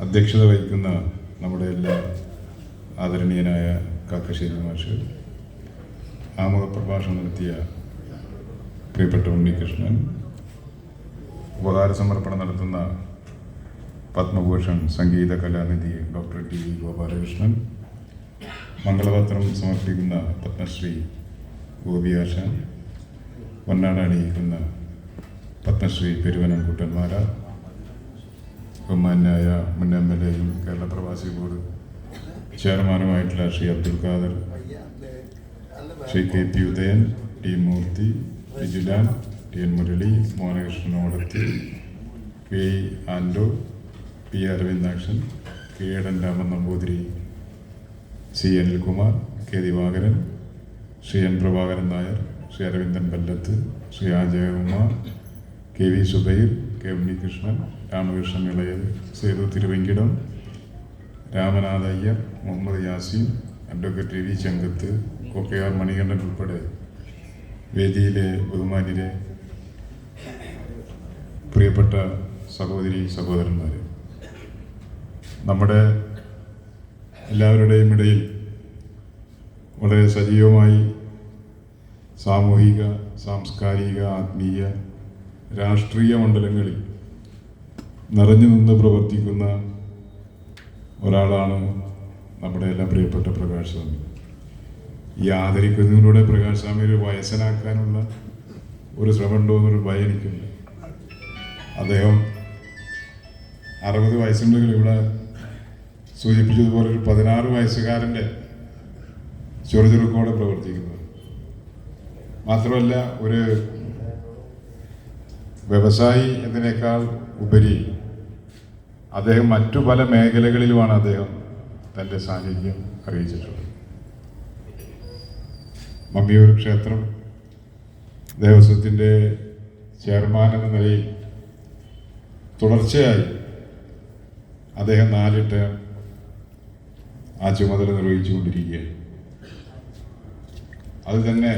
അധ്യക്ഷത വഹിക്കുന്ന നമ്മുടെ എല്ലാ ആദരണീയനായ കാക്കശ്ശേരി മാഷ്, ആമുഖ പ്രഭാഷണം നടത്തിയ പ്രിയപ്പെട്ട ഉണ്ണികൃഷ്ണൻ, ഉപഹാര സമർപ്പണം നടത്തുന്ന Padma Bhushan Sangeetha Kalanidhi doctor T V Gopalakrishnan, മംഗളപത്രം സമർപ്പിക്കുന്ന പത്മശ്രീ ഗോപിയാശാൻ, പൊന്നാട അണിയിക്കുന്ന പത്മശ്രീ പെരുവനംകുട്ടന്മാര, ബഹുമാന്യായ മുൻ MLA-യും കേരള പ്രവാസി ബോർഡ് ചെയർമാനുമായിട്ടുള്ള Shri Abdul Khader, Shri KP Udayan, T Murthy, Vijilan, TN Murali, Mohanakrishnan Odathi, K Anto, P Aravindakshan, KN Raman Namboothiri, C Anilkumar, K Divakaran, Shri N Prabhakaran Nair, Shri Aravindan Pallath, Shri Jayakumar, KV Zubair, K Unnikrishnan, Ramakrishnan Ilayal, Sethu Thiruvenkitam, Ramanath Iyer, Muhammad Yaseen, advocate Ravi Chenkath, OKR Manikandan ഉൾപ്പെടെ വേദിയിലെ ബഹുമാന്യരെ, പ്രിയപ്പെട്ട സഹോദരി സഹോദരന്മാരെ, നമ്മുടെ എല്ലാവരുടെയും ഇടയിൽ വളരെ സജീവമായി സാമൂഹിക, സാംസ്കാരിക, ആത്മീയ, രാഷ്ട്രീയ മണ്ഡലങ്ങളിൽ നിറഞ്ഞു നിന്ന് പ്രവർത്തിക്കുന്ന ഒരാളാണ് നമ്മുടെ എല്ലാം പ്രിയപ്പെട്ട പ്രകാശ് സ്വാമി. ഈ ആദരിക്കുന്നതിലൂടെ പ്രകാശ് സ്വാമി ഒരു വയസ്സനാക്കാനുള്ള ഒരു ശ്രമമുണ്ടോ എന്നൊരു ഭയം എനിക്കുണ്ട്. അദ്ദേഹം 60 വയസ്സുണ്ടെങ്കിൽ ഇവിടെ സൂചിപ്പിച്ചതുപോലെ ഒരു 16 വയസ്സുകാരൻ്റെ ചുറുചുറുക്കോടെ പ്രവർത്തിക്കുന്നത്. മാത്രമല്ല, ഒരു വ്യവസായി എന്നതിനേക്കാൾ ഉപരി അദ്ദേഹം മറ്റു പല മേഖലകളിലുമാണ് അദ്ദേഹം തൻ്റെ സാന്നിധ്യം അറിയിച്ചിട്ടുള്ളത്. മമ്മിയൂർ ക്ഷേത്രം ദേവസ്വത്തിൻ്റെ ചെയർമാൻ എന്ന നിലയിൽ തുടർച്ചയായി അദ്ദേഹം 4 ടേം ആ ചുമതല നിർവഹിച്ചുകൊണ്ടിരിക്കുകയാണ്. അത് തന്നെ